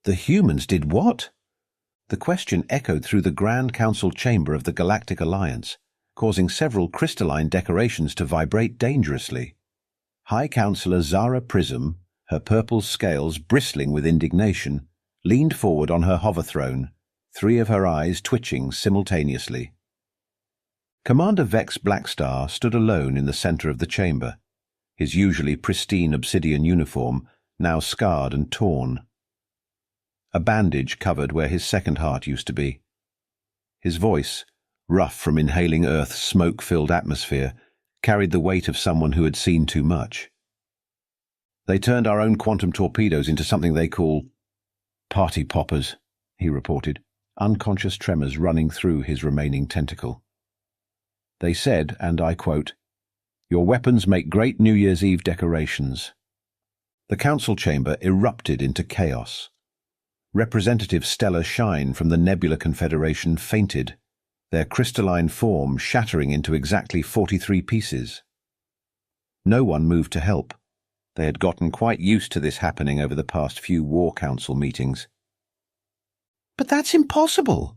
The humans did what? The question echoed through the Grand Council chamber of the Galactic Alliance, causing several crystalline decorations to vibrate dangerously. High Councillor Zara Prism, her purple scales bristling with indignation, leaned forward on her hover throne, three of her eyes twitching simultaneously. Commander Vex Blackstar stood alone in the center of the chamber, his usually pristine obsidian uniform now scarred and torn. A bandage covered where his second heart used to be. His voice, rough from inhaling Earth's smoke-filled atmosphere, carried the weight of someone who had seen too much. They turned our own quantum torpedoes into something they call party poppers, he reported, unconscious tremors running through his remaining tentacle. They said, and I quote, "Your weapons make great New Year's Eve decorations." The council chamber erupted into chaos. Representative Stellar Shine from the Nebula Confederation fainted, their crystalline form shattering into exactly 43 pieces. No one moved to help. They had gotten quite used to this happening over the past few War Council meetings. "But that's impossible!"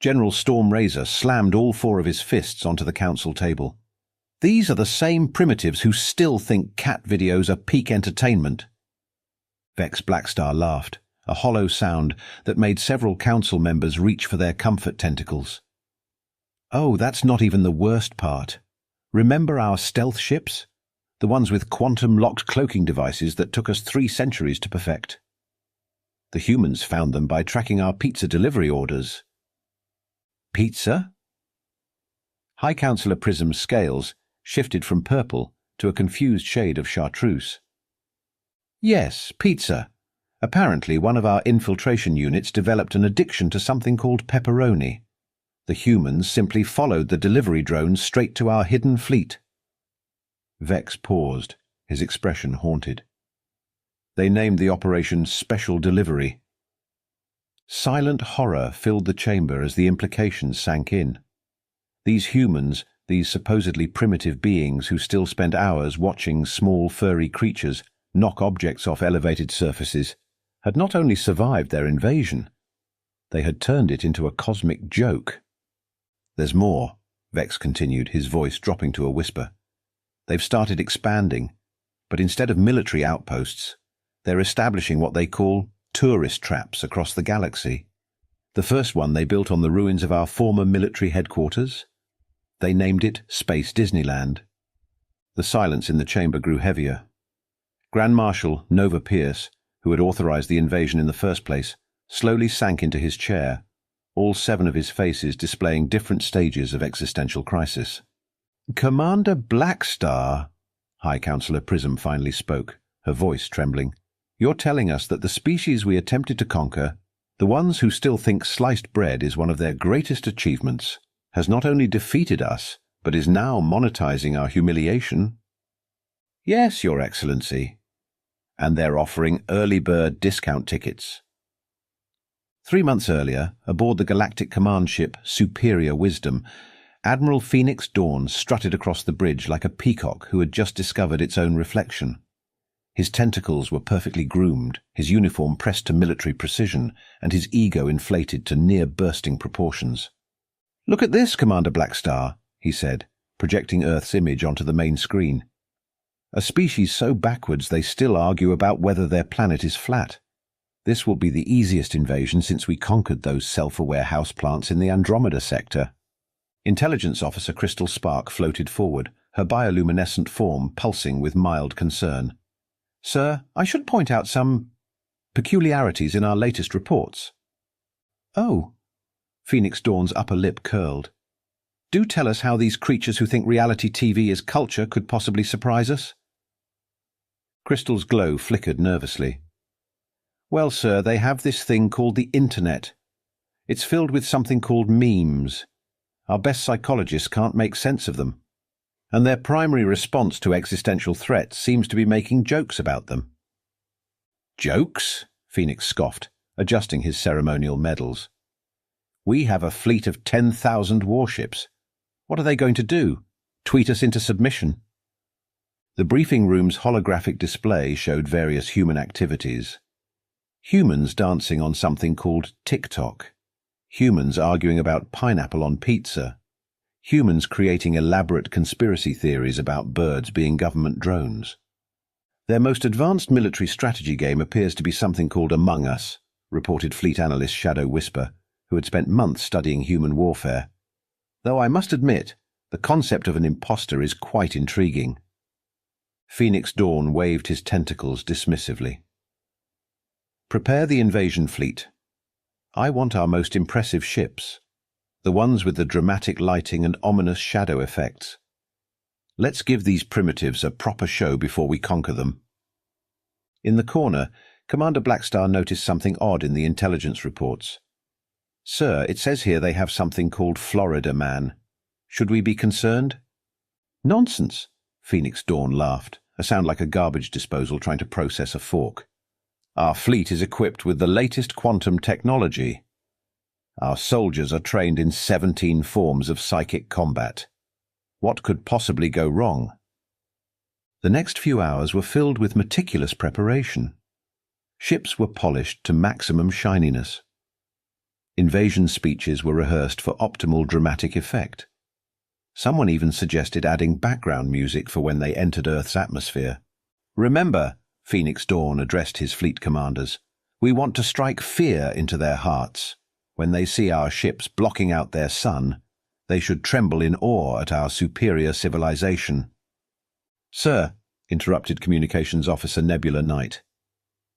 General Storm Razor slammed all four of his fists onto the council table. "These are the same primitives who still think cat videos are peak entertainment." Vex Blackstar laughed, a hollow sound that made several council members reach for their comfort tentacles. "Oh, that's not even the worst part. Remember our stealth ships? The ones with quantum-locked cloaking devices that took us 3 centuries to perfect. The humans found them by tracking our pizza delivery orders." "Pizza?" High Councillor Prism's scales shifted from purple to a confused shade of chartreuse. "Yes, pizza. Apparently one of our infiltration units developed an addiction to something called pepperoni. The humans simply followed the delivery drones straight to our hidden fleet." Vex paused, his expression haunted. "They named the operation Special Delivery." Silent horror filled the chamber as the implications sank in. These humans, these supposedly primitive beings who still spent hours watching small furry creatures knock objects off elevated surfaces, had not only survived their invasion, they had turned it into a cosmic joke. "There's more," Vex continued, his voice dropping to a whisper. "They've started expanding, but instead of military outposts, they're establishing what they call tourist traps across the galaxy. The first one they built on the ruins of our former military headquarters. They named it Space Disneyland." The silence in the chamber grew heavier. Grand Marshal Nova Pierce, who had authorized the invasion in the first place, slowly sank into his chair, all 7 of his faces displaying different stages of existential crisis. "Commander Blackstar," High Councillor Prism finally spoke, her voice trembling, "you're telling us that the species we attempted to conquer, the ones who still think sliced bread is one of their greatest achievements, has not only defeated us, but is now monetizing our humiliation?" "Yes, Your Excellency. And they're offering early bird discount tickets." 3 months earlier, aboard the galactic command ship Superior Wisdom, Admiral Phoenix Dawn strutted across the bridge like a peacock who had just discovered its own reflection. His tentacles were perfectly groomed, his uniform pressed to military precision, and his ego inflated to near-bursting proportions. "Look at this, Commander Blackstar," he said, projecting Earth's image onto the main screen. "A species so backwards they still argue about whether their planet is flat. This will be the easiest invasion since we conquered those self-aware houseplants in the Andromeda sector." Intelligence Officer Crystal Spark floated forward, her bioluminescent form pulsing with mild concern. "Sir, I should point out some peculiarities in our latest reports." "Oh." Phoenix Dawn's upper lip curled. "Do tell us how these creatures who think reality TV is culture could possibly surprise us." Crystal's glow flickered nervously. "Well, sir, they have this thing called the Internet. It's filled with something called memes. Our best psychologists can't make sense of them. And their primary response to existential threats seems to be making jokes about them." "Jokes?" Phoenix scoffed, adjusting his ceremonial medals. "We have a fleet of 10,000 warships. What are they going to do? Tweet us into submission?" The briefing room's holographic display showed various human activities. Humans dancing on something called TikTok. Humans arguing about pineapple on pizza. Humans creating elaborate conspiracy theories about birds being government drones. Their most advanced military strategy game appears to be something called Among Us, reported fleet analyst Shadow Whisper, who had spent months studying human warfare. Though I must admit, the concept of an imposter is quite intriguing. Phoenix Dawn waved his tentacles dismissively. Prepare the invasion fleet. I want our most impressive ships, the ones with the dramatic lighting and ominous shadow effects. Let's give these primitives a proper show before we conquer them. In the corner, Commander Blackstar noticed something odd in the intelligence reports. Sir, it says here they have something called Florida Man. Should we be concerned? Nonsense, Phoenix Dawn laughed, a sound like a garbage disposal trying to process a fork. Our fleet is equipped with the latest quantum technology. Our soldiers are trained in 17 forms of psychic combat. What could possibly go wrong? The next few hours were filled with meticulous preparation. Ships were polished to maximum shininess. Invasion speeches were rehearsed for optimal dramatic effect. Someone even suggested adding background music for when they entered Earth's atmosphere. Remember, Phoenix Dawn addressed his fleet commanders, we want to strike fear into their hearts. When they see our ships blocking out their sun, they should tremble in awe at our superior civilization. Sir, interrupted Communications Officer Nebula Knight,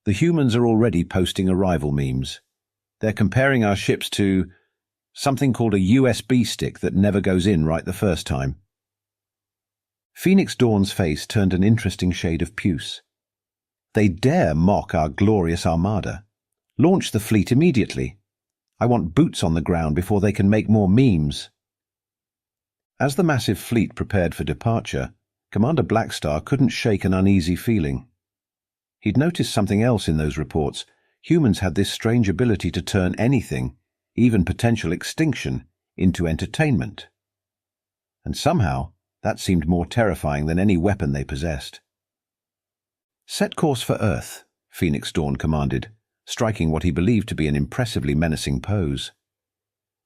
the humans are already posting arrival memes. They're comparing our ships to something called a USB stick that never goes in right the first time. Phoenix Dawn's face turned an interesting shade of puce. They dare mock our glorious armada. Launch the fleet immediately. I want boots on the ground before they can make more memes. As the massive fleet prepared for departure, Commander Blackstar couldn't shake an uneasy feeling. He'd noticed something else in those reports. Humans had this strange ability to turn anything, even potential extinction, into entertainment. And somehow, that seemed more terrifying than any weapon they possessed. Set course for Earth, Phoenix Dawn commanded, striking what he believed to be an impressively menacing pose.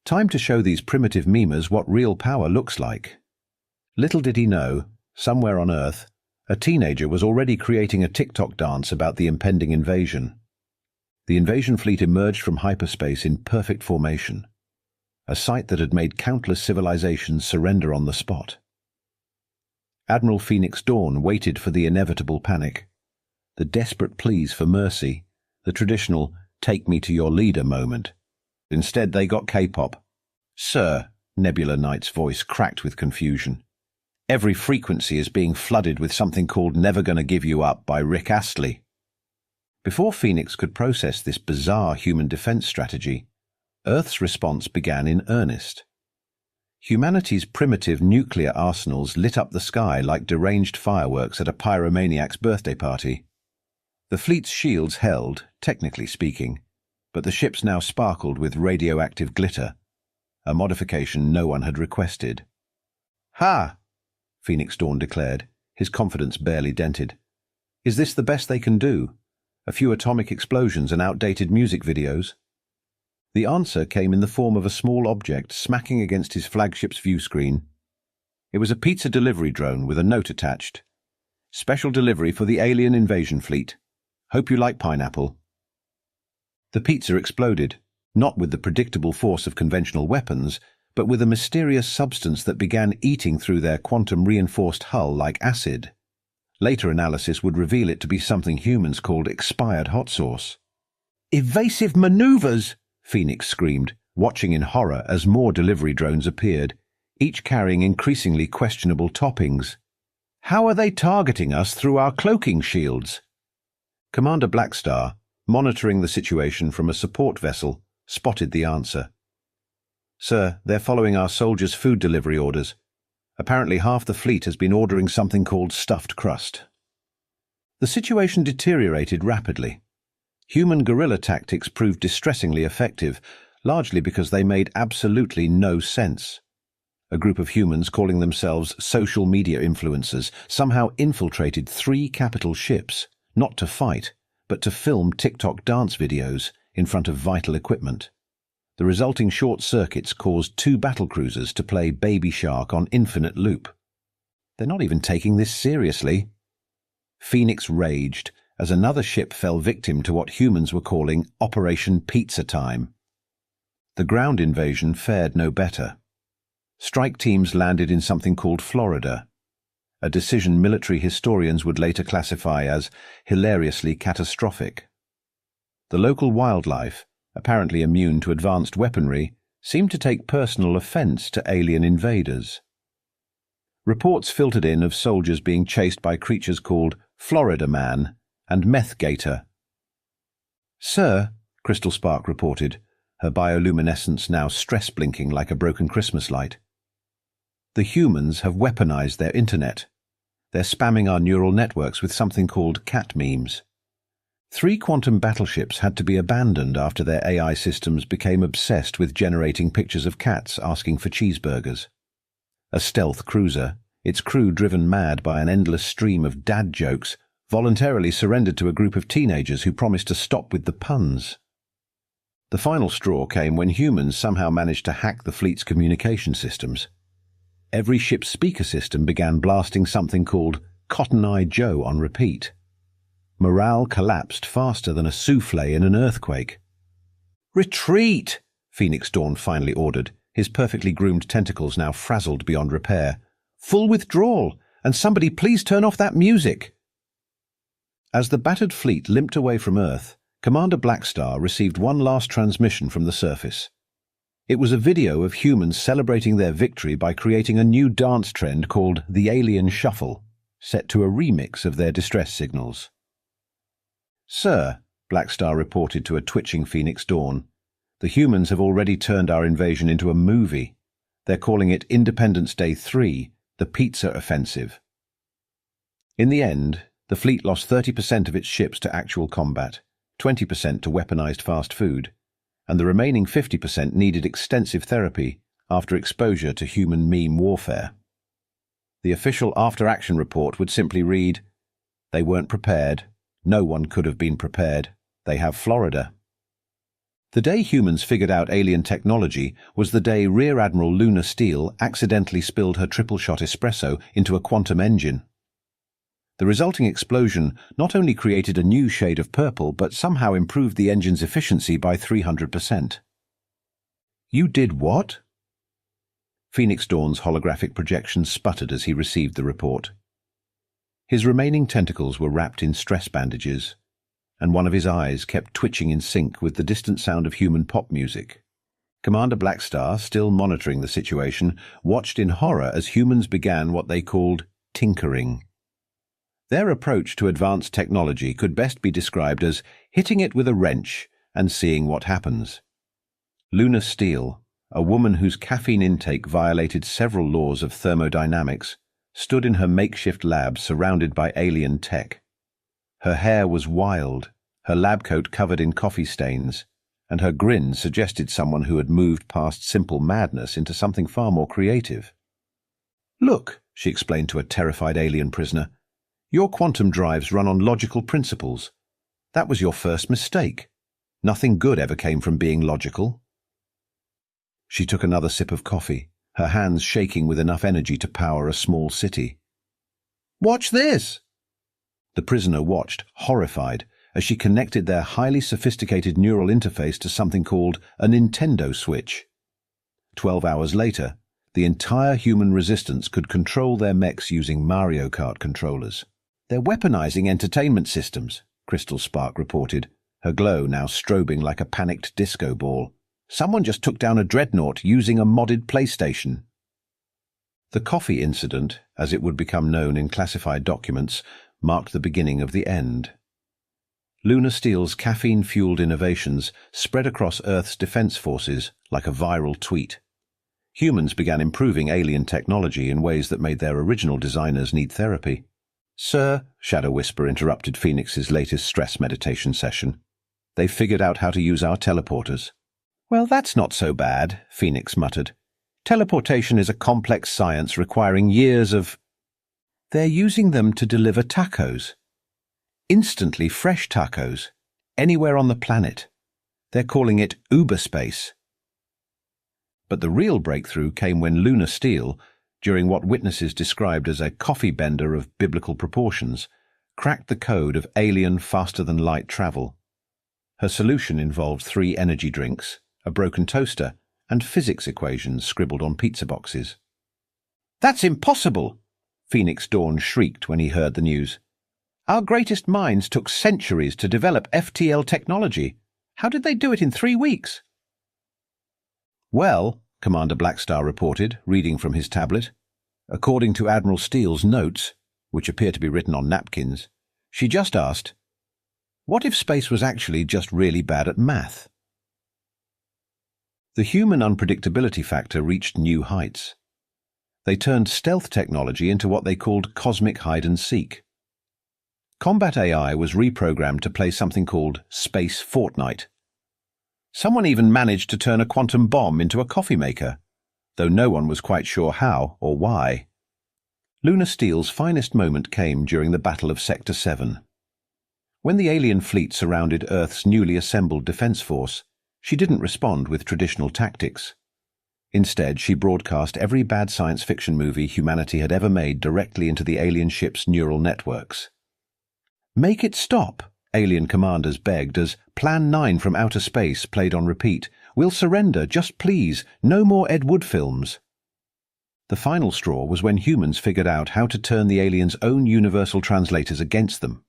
Time to show these primitive memers what real power looks like. Little did he know, somewhere on Earth, a teenager was already creating a TikTok dance about the impending invasion. The invasion fleet emerged from hyperspace in perfect formation, a sight that had made countless civilizations surrender on the spot. Admiral Phoenix Dawn waited for the inevitable panic, the desperate pleas for mercy, the traditional "take me to your leader" moment. Instead, they got K-pop. Sir, Nebula Knight's voice cracked with confusion. Every frequency is being flooded with something called "Never Gonna Give You Up" by Rick Astley. Before Phoenix could process this bizarre human defense strategy, Earth's response began in earnest. Humanity's primitive nuclear arsenals lit up the sky like deranged fireworks at a pyromaniac's birthday party. The fleet's shields held, technically speaking, but the ships now sparkled with radioactive glitter, a modification no one had requested. "Ha!" Phoenix Dawn declared, his confidence barely dented. "Is this the best they can do? A few atomic explosions and outdated music videos?" The answer came in the form of a small object smacking against his flagship's view screen. It was a pizza delivery drone with a note attached. "Special delivery for the alien invasion fleet. Hope you like pineapple." The pizza exploded, not with the predictable force of conventional weapons, but with a mysterious substance that began eating through their quantum-reinforced hull like acid. Later analysis would reveal it to be something humans called expired hot sauce. "Evasive maneuvers!" Phoenix screamed, watching in horror as more delivery drones appeared, each carrying increasingly questionable toppings. "How are they targeting us through our cloaking shields?" Commander Blackstar, monitoring the situation from a support vessel, spotted the answer. "Sir, they're following our soldiers' food delivery orders. Apparently half the fleet has been ordering something called stuffed crust." The situation deteriorated rapidly. Human guerrilla tactics proved distressingly effective, largely because they made absolutely no sense. A group of humans calling themselves social media influencers somehow infiltrated 3 capital ships, not to fight, but to film TikTok dance videos in front of vital equipment. The resulting short circuits caused 2 battlecruisers to play Baby Shark on infinite loop. They're not even taking this seriously. Phoenix raged as another ship fell victim to what humans were calling Operation Pizza Time. The ground invasion fared no better. Strike teams landed in something called Florida, a decision military historians would later classify as hilariously catastrophic. The local wildlife, apparently immune to advanced weaponry, seemed to take personal offense to alien invaders. Reports filtered in of soldiers being chased by creatures called Florida Man and Meth Gator. "Sir," Crystal Spark reported, her bioluminescence now stress-blinking like a broken Christmas light, "the humans have weaponized their internet. They're spamming our neural networks with something called cat memes. 3 quantum battleships had to be abandoned after their AI systems became obsessed with generating pictures of cats asking for cheeseburgers. A stealth cruiser, its crew driven mad by an endless stream of dad jokes, voluntarily surrendered to a group of teenagers who promised to stop with the puns." The final straw came when humans somehow managed to hack the fleet's communication systems. Every ship's speaker system began blasting something called Cotton Eye Joe on repeat. Morale collapsed faster than a souffle in an earthquake. "Retreat!" Phoenix Dawn finally ordered, his perfectly groomed tentacles now frazzled beyond repair. "Full withdrawal, and somebody please turn off that music!" As the battered fleet limped away from Earth, Commander Blackstar received one last transmission from the surface. It was a video of humans celebrating their victory by creating a new dance trend called the Alien Shuffle, set to a remix of their distress signals. "Sir," Blackstar reported to a twitching Phoenix Dawn, "the humans have already turned our invasion into a movie. They're calling it Independence Day 3, the Pizza Offensive." In the end, the fleet lost 30% of its ships to actual combat, 20% to weaponized fast food, and the remaining 50% needed extensive therapy after exposure to human meme warfare. The official after-action report would simply read, "They weren't prepared. No one could have been prepared. They have Florida." The day humans figured out alien technology was the day Rear Admiral Luna Steele accidentally spilled her triple-shot espresso into a quantum engine. The resulting explosion not only created a new shade of purple, but somehow improved the engine's efficiency by 300%. "You did what?" Phoenix Dawn's holographic projection sputtered as he received the report. His remaining tentacles were wrapped in stress bandages, and one of his eyes kept twitching in sync with the distant sound of human pop music. Commander Blackstar, still monitoring the situation, watched in horror as humans began what they called tinkering. Their approach to advanced technology could best be described as hitting it with a wrench and seeing what happens. Luna Steele, a woman whose caffeine intake violated several laws of thermodynamics, stood in her makeshift lab surrounded by alien tech. Her hair was wild, her lab coat covered in coffee stains, and her grin suggested someone who had moved past simple madness into something far more creative. "Look," she explained to a terrified alien prisoner, "your quantum drives run on logical principles. That was your first mistake. Nothing good ever came from being logical." She took another sip of coffee, her hands shaking with enough energy to power a small city. "Watch this!" The prisoner watched, horrified, as she connected their highly sophisticated neural interface to something called a Nintendo Switch. 12 hours later, the entire human resistance could control their mechs using Mario Kart controllers. "They're weaponizing entertainment systems," Crystal Spark reported, her glow now strobing like a panicked disco ball. "Someone just took down a dreadnought using a modded PlayStation." The coffee incident, as it would become known in classified documents, marked the beginning of the end. Luna Steele's caffeine-fueled innovations spread across Earth's defense forces like a viral tweet. Humans began improving alien technology in ways that made their original designers need therapy. "Sir," Shadow Whisper interrupted Phoenix's latest stress meditation session, "they've figured out how to use our teleporters." "Well, that's not so bad," Phoenix muttered. "Teleportation is a complex science requiring years of—" "They're using them to deliver tacos." instantly fresh tacos, anywhere on the planet. They're calling it Uberspace. But the real breakthrough came when Luna Steele, during what witnesses described as a coffee bender of biblical proportions, cracked the code of alien faster-than-light travel. Her solution involved 3 energy drinks, a broken toaster, and physics equations scribbled on pizza boxes. "That's impossible!" Phoenix Dawn shrieked when he heard the news. "Our greatest minds took centuries to develop FTL technology. How did they do it in 3 weeks?" "Well," Commander Blackstar reported, reading from his tablet, "according to Admiral Steele's notes, which appear to be written on napkins, she just asked, what if space was actually just really bad at math?" The human unpredictability factor reached new heights. They turned stealth technology into what they called cosmic hide-and-seek. Combat AI was reprogrammed to play something called Space Fortnite. Someone even managed to turn a quantum bomb into a coffee maker, though no one was quite sure how or why. Luna Steele's finest moment came during the Battle of Sector 7. When the alien fleet surrounded Earth's newly assembled defense force, she didn't respond with traditional tactics. Instead, she broadcast every bad science fiction movie humanity had ever made directly into the alien ship's neural networks. "Make it stop," alien commanders begged as Plan 9 from outer space played on repeat. "We'll surrender, just please, no more Ed Wood films." The final straw was when humans figured out how to turn the aliens' own universal translators against them.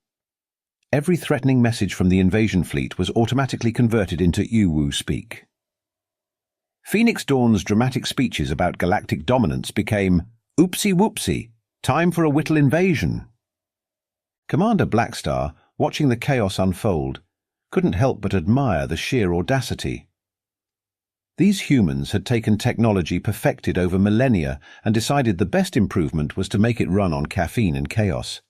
Every threatening message from the invasion fleet was automatically converted into Uwu speak. Phoenix Dawn's dramatic speeches about galactic dominance became, "Oopsie whoopsie, time for a Whittle invasion." Commander Blackstar, watching the chaos unfold, couldn't help but admire the sheer audacity. These humans had taken technology perfected over millennia and decided the best improvement was to make it run on caffeine and chaos.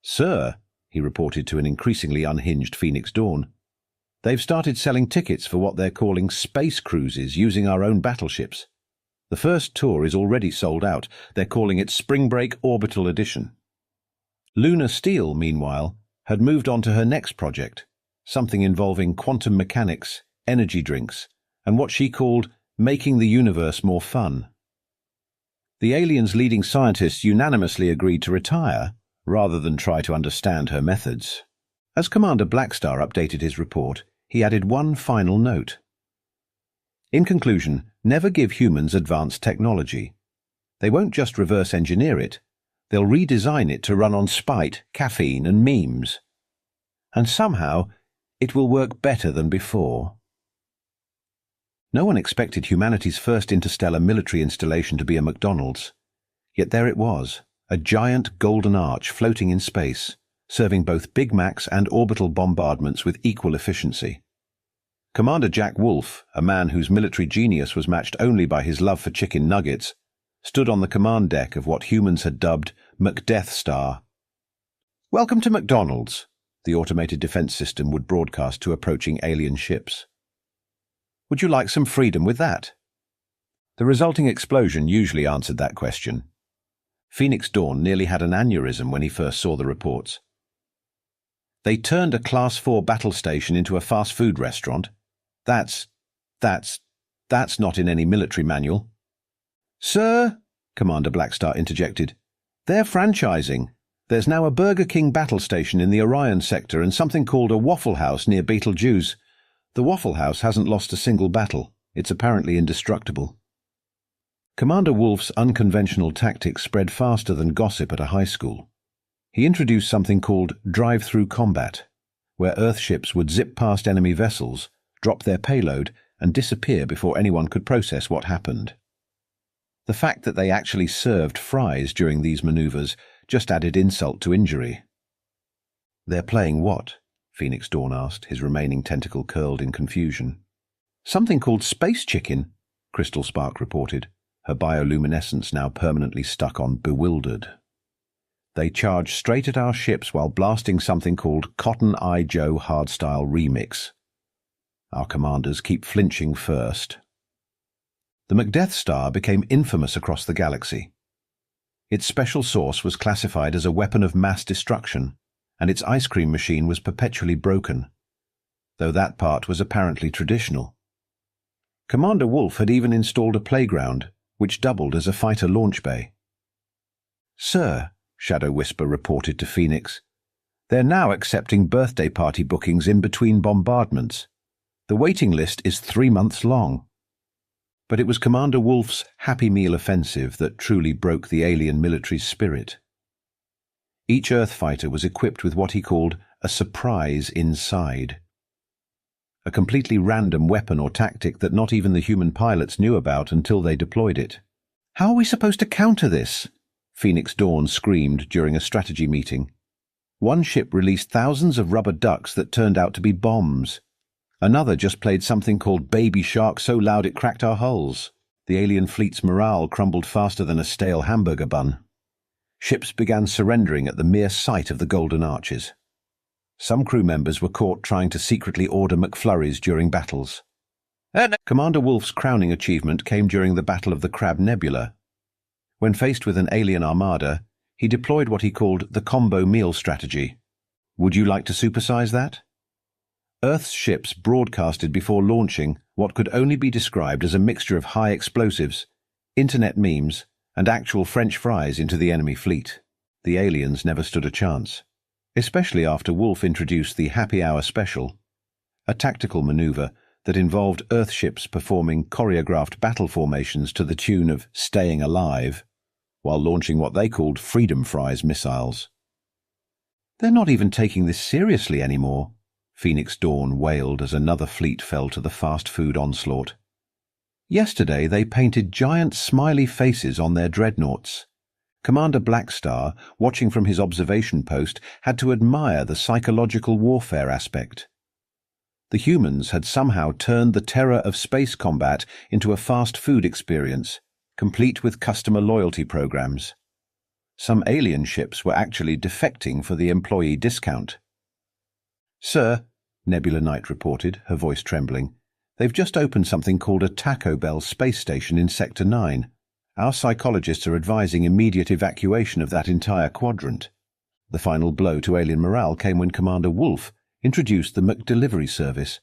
"Sir," he reported to an increasingly unhinged Phoenix Dawn, "they've started selling tickets for what they're calling space cruises using our own battleships. The first tour is already sold out. They're calling it Spring Break Orbital Edition." Luna Steele, meanwhile, had moved on to her next project, something involving quantum mechanics, energy drinks, and what she called making the universe more fun. The aliens' leading scientists unanimously agreed to retire, rather than try to understand her methods. As Commander Blackstar updated his report, he added one final note. In conclusion, never give humans advanced technology. They won't just reverse engineer it, they'll redesign it to run on spite, caffeine, and memes. And somehow, it will work better than before. No one expected humanity's first interstellar military installation to be a McDonald's. Yet there it was, a giant golden arch floating in space, serving both Big Macs and orbital bombardments with equal efficiency. Commander Jack Wolfe, a man whose military genius was matched only by his love for chicken nuggets, stood on the command deck of what humans had dubbed McDeath Star. "Welcome to McDonald's," the automated defense system would broadcast to approaching alien ships. "Would you like some freedom with that?" The resulting explosion usually answered that question. Phoenix Dawn nearly had an aneurysm when he first saw the reports. They turned a Class 4 battle station into a fast food restaurant. That's not in any military manual. "Sir," Commander Blackstar interjected, "they're franchising. There's now a Burger King battle station in the Orion sector and something called a Waffle House near Betelgeuse. The Waffle House hasn't lost a single battle. It's apparently indestructible." Commander Wolfe's unconventional tactics spread faster than gossip at a high school. He introduced something called drive-through combat, where Earthships would zip past enemy vessels, drop their payload, and disappear before anyone could process what happened. The fact that they actually served fries during these maneuvers just added insult to injury. "They're playing what?" Phoenix Dawn asked, his remaining tentacle curled in confusion. "Something called Space Chicken," Crystal Spark reported, her bioluminescence now permanently stuck on bewildered. "They charge straight at our ships while blasting something called Cotton Eye Joe Hardstyle Remix. Our commanders keep flinching first." The McDeath Star became infamous across the galaxy. Its special sauce was classified as a weapon of mass destruction, and its ice cream machine was perpetually broken, though that part was apparently traditional. Commander Wolf had even installed a playground, which doubled as a fighter launch bay. "Sir," Shadow Whisper reported to Phoenix, "they're now accepting birthday party bookings in between bombardments. The waiting list is 3 months long." But it was Commander Wolf's Happy Meal offensive that truly broke the alien military's spirit. Each Earth fighter was equipped with what he called a surprise inside. A completely random weapon or tactic that not even the human pilots knew about until they deployed it. "How are we supposed to counter this?" Phoenix Dawn screamed during a strategy meeting. One ship released thousands of rubber ducks that turned out to be bombs. Another just played something called Baby Shark so loud it cracked our hulls. The alien fleet's morale crumbled faster than a stale hamburger bun. Ships began surrendering at the mere sight of the golden arches. Some crew members were caught trying to secretly order McFlurries during battles. Commander Wolf's crowning achievement came during the Battle of the Crab Nebula. When faced with an alien armada, he deployed what he called the combo meal strategy. Would you like to supersize that? Earth's ships broadcasted before launching what could only be described as a mixture of high explosives, internet memes, and actual French fries into the enemy fleet. The aliens never stood a chance, especially after Wolf introduced the Happy Hour Special, a tactical maneuver that involved Earth ships performing choreographed battle formations to the tune of Staying Alive, while launching what they called Freedom Fries missiles. "They're not even taking this seriously anymore," Phoenix Dawn wailed as another fleet fell to the fast food onslaught. "Yesterday they painted giant smiley faces on their dreadnoughts. Commander Blackstar, watching from his observation post, had to admire the psychological warfare aspect. The humans had somehow turned the terror of space combat into a fast food experience, complete with customer loyalty programs. Some alien ships were actually defecting for the employee discount." "Sir," Nebula Knight reported, her voice trembling, "they've just opened something called a Taco Bell space station in Sector 9. Our psychologists are advising immediate evacuation of that entire quadrant." The final blow to alien morale came when Commander Wolf introduced the McDelivery service,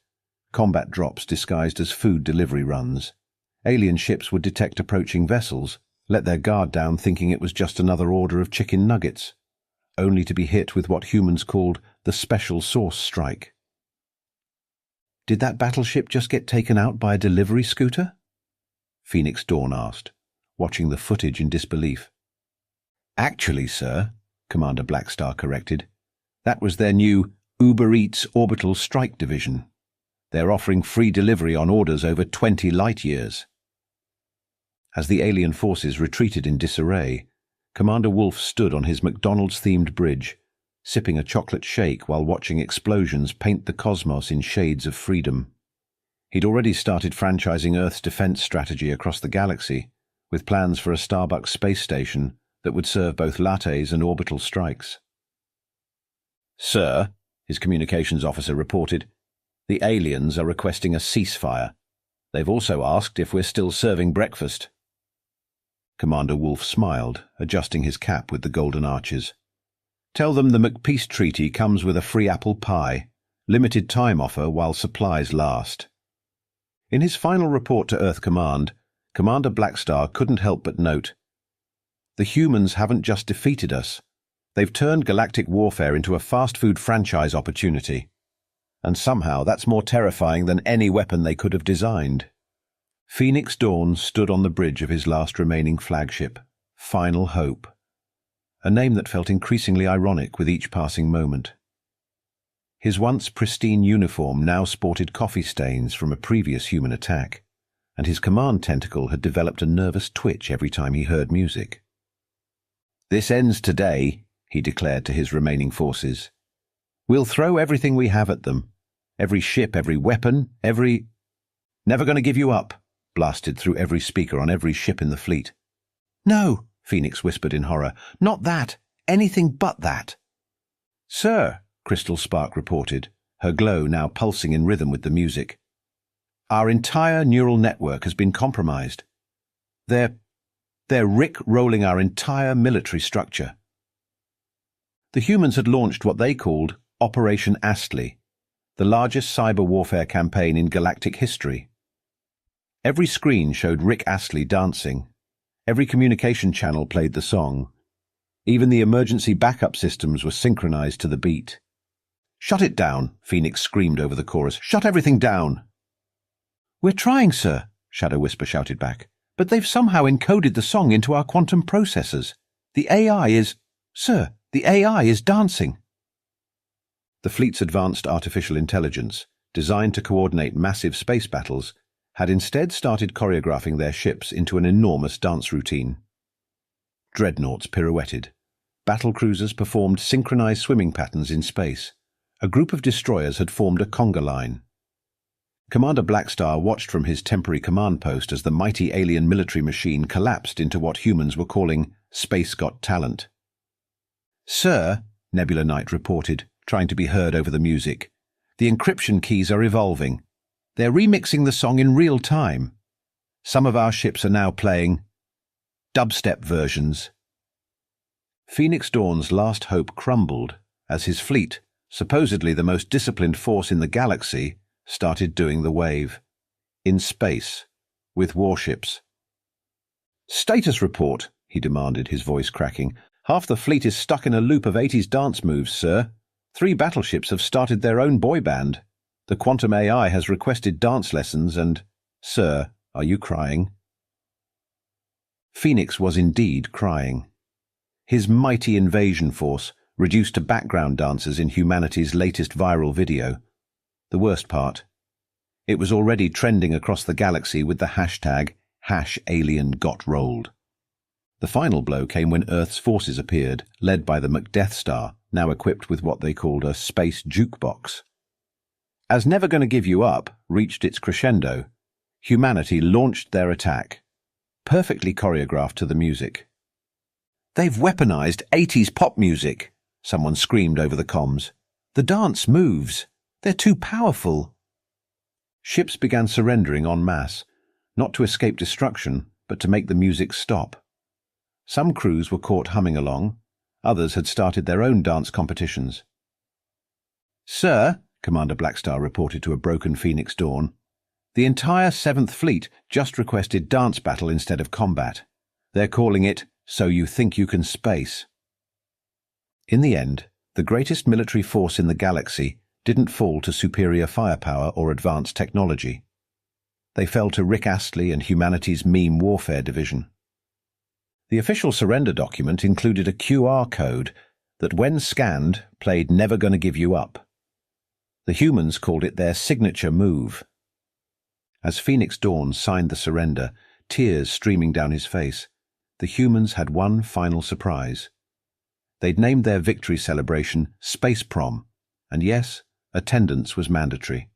combat drops disguised as food delivery runs. Alien ships would detect approaching vessels, let their guard down thinking it was just another order of chicken nuggets, only to be hit with what humans called the Special Sauce Strike. "Did that battleship just get taken out by a delivery scooter?" Phoenix Dawn asked, watching the footage in disbelief. "Actually, sir," Commander Blackstar corrected, "that was their new Uber Eats Orbital Strike Division. They're offering free delivery on orders over 20 light-years." As the alien forces retreated in disarray, Commander Wolf stood on his McDonald's-themed bridge, sipping a chocolate shake while watching explosions paint the cosmos in shades of freedom. He'd already started franchising Earth's defense strategy across the galaxy, with plans for a Starbucks space station that would serve both lattes and orbital strikes. "Sir," his communications officer reported, "the aliens are requesting a ceasefire. They've also asked if we're still serving breakfast." Commander Wolf smiled, adjusting his cap with the golden arches. "Tell them the McPeace Treaty comes with a free apple pie, limited time offer while supplies last." In his final report to Earth Command, Commander Blackstar couldn't help but note, "The humans haven't just defeated us. They've turned galactic warfare into a fast food franchise opportunity. And somehow that's more terrifying than any weapon they could have designed." Phoenix Dawn stood on the bridge of his last remaining flagship, Final Hope, a name that felt increasingly ironic with each passing moment. His once pristine uniform now sported coffee stains from a previous human attack, and his command tentacle had developed a nervous twitch every time he heard music. "This ends today," he declared to his remaining forces. "We'll throw everything we have at them. Every ship, every weapon, every—" "Never going to give you up," blasted through every speaker on every ship in the fleet. "No," Phoenix whispered in horror. "Not that. Anything but that." "Sir," Crystal Spark reported, her glow now pulsing in rhythm with the music, "our entire neural network has been compromised. They're Rick-rolling our entire military structure." The humans had launched what they called Operation Astley, the largest cyber warfare campaign in galactic history. Every screen showed Rick Astley dancing. Every communication channel played the song. Even the emergency backup systems were synchronized to the beat. "Shut it down," Phoenix screamed over the chorus. "Shut everything down." "We're trying, sir," Shadow Whisper shouted back. "But they've somehow encoded the song into our quantum processors. The AI is... Sir, the AI is dancing." The fleet's advanced artificial intelligence, designed to coordinate massive space battles, had instead started choreographing their ships into an enormous dance routine. Dreadnoughts pirouetted. Battlecruisers performed synchronized swimming patterns in space. A group of destroyers had formed a conga line. Commander Blackstar watched from his temporary command post as the mighty alien military machine collapsed into what humans were calling Space Got Talent. "Sir," Nebula Knight reported, trying to be heard over the music, "the encryption keys are evolving. They're remixing the song in real time. Some of our ships are now playing dubstep versions." Phoenix Dawn's last hope crumbled as his fleet, supposedly the most disciplined force in the galaxy, started doing the wave. In space, with warships. "Status report," he demanded, his voice cracking. "Half the fleet is stuck in a loop of 80s dance moves, sir. 3 battleships have started their own boy band. The quantum AI has requested dance lessons and... Sir, are you crying?" Phoenix was indeed crying. His mighty invasion force, reduced to background dancers in humanity's latest viral video. The worst part, it was already trending across the galaxy with the hashtag #AlienGotRolled. The final blow came when Earth's forces appeared, led by the Macdeath Star, now equipped with what they called a space jukebox. As Never Gonna Give You Up reached its crescendo, humanity launched their attack, perfectly choreographed to the music. "They've weaponized 80s pop music," someone screamed over the comms. "The dance moves. They're too powerful." Ships began surrendering en masse, not to escape destruction, but to make the music stop. Some crews were caught humming along, others had started their own dance competitions. "Sir," Commander Blackstar reported to a broken Phoenix Dawn, "the entire 7th Fleet just requested dance battle instead of combat. They're calling it So You Think You Can Space." In the end, the greatest military force in the galaxy didn't fall to superior firepower or advanced technology. They fell to Rick Astley and humanity's meme warfare division. The official surrender document included a QR code that, when scanned, played Never Gonna Give You Up. The humans called it their signature move. As Phoenix Dawn signed the surrender, tears streaming down his face, the humans had one final surprise. They'd named their victory celebration Space Prom, and yes, attendance was mandatory.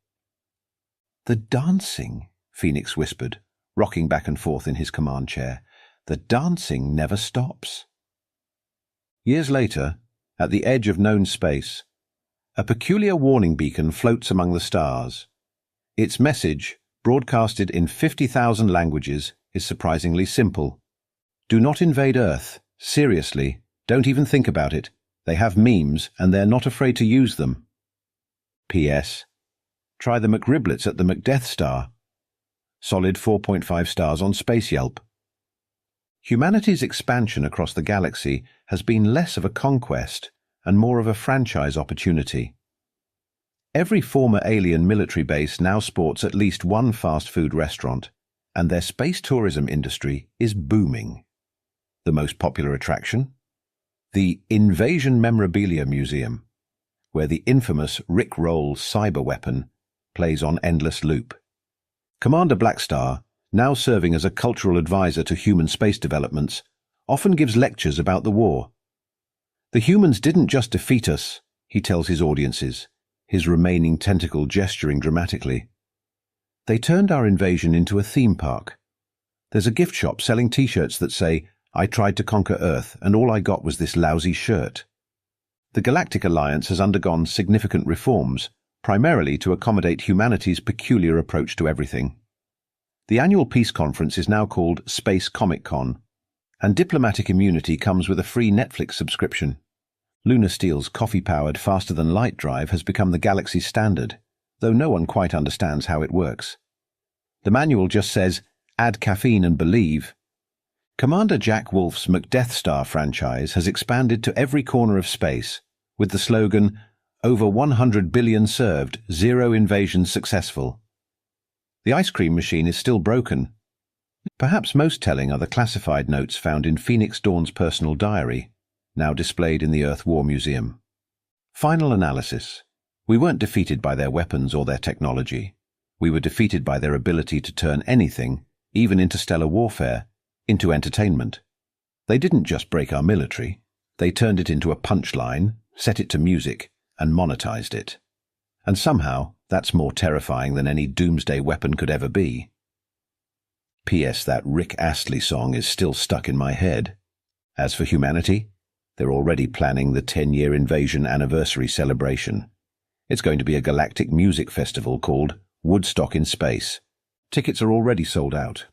"The dancing," Phoenix whispered, rocking back and forth in his command chair. "The dancing never stops." Years later, at the edge of known space, a peculiar warning beacon floats among the stars. Its message, broadcasted in 50,000 languages, is surprisingly simple. Do not invade Earth. Seriously, don't even think about it. They have memes, and they're not afraid to use them. P.S. Try the McRiblets at the Macdeath Star. Solid 4.5 stars on Space Yelp. Humanity's expansion across the galaxy has been less of a conquest and more of a franchise opportunity. Every former alien military base now sports at least one fast food restaurant, and their space tourism industry is booming. The most popular attraction? The Invasion Memorabilia Museum, where the infamous Rick Roll cyber weapon plays on endless loop. Commander Blackstar, now serving as a cultural advisor to human space developments, often gives lectures about the war. "The humans didn't just defeat us," he tells his audiences, his remaining tentacle gesturing dramatically. "They turned our invasion into a theme park. There's a gift shop selling t-shirts that say, 'I tried to conquer Earth, and all I got was this lousy shirt.' The Galactic Alliance has undergone significant reforms, primarily to accommodate humanity's peculiar approach to everything. The annual peace conference is now called Space Comic Con, and diplomatic immunity comes with a free Netflix subscription. Lunar Steel's coffee-powered faster-than-light drive has become the Galaxy's standard, though no one quite understands how it works. The manual just says, "Add caffeine and believe." Commander Jack Wolf's McDeath Star franchise has expanded to every corner of space, with the slogan, "Over 100 billion served, 0 invasions successful." The ice cream machine is still broken. Perhaps most telling are the classified notes found in Phoenix Dawn's personal diary, now displayed in the Earth War Museum. Final analysis. We weren't defeated by their weapons or their technology. We were defeated by their ability to turn anything, even interstellar warfare, into entertainment. They didn't just break our military. They turned it into a punchline, set it to music, and monetized it. And somehow, that's more terrifying than any doomsday weapon could ever be. P.S. That Rick Astley song is still stuck in my head. As for humanity, they're already planning the 10-year invasion anniversary celebration. It's going to be a galactic music festival called Woodstock in Space. Tickets are already sold out.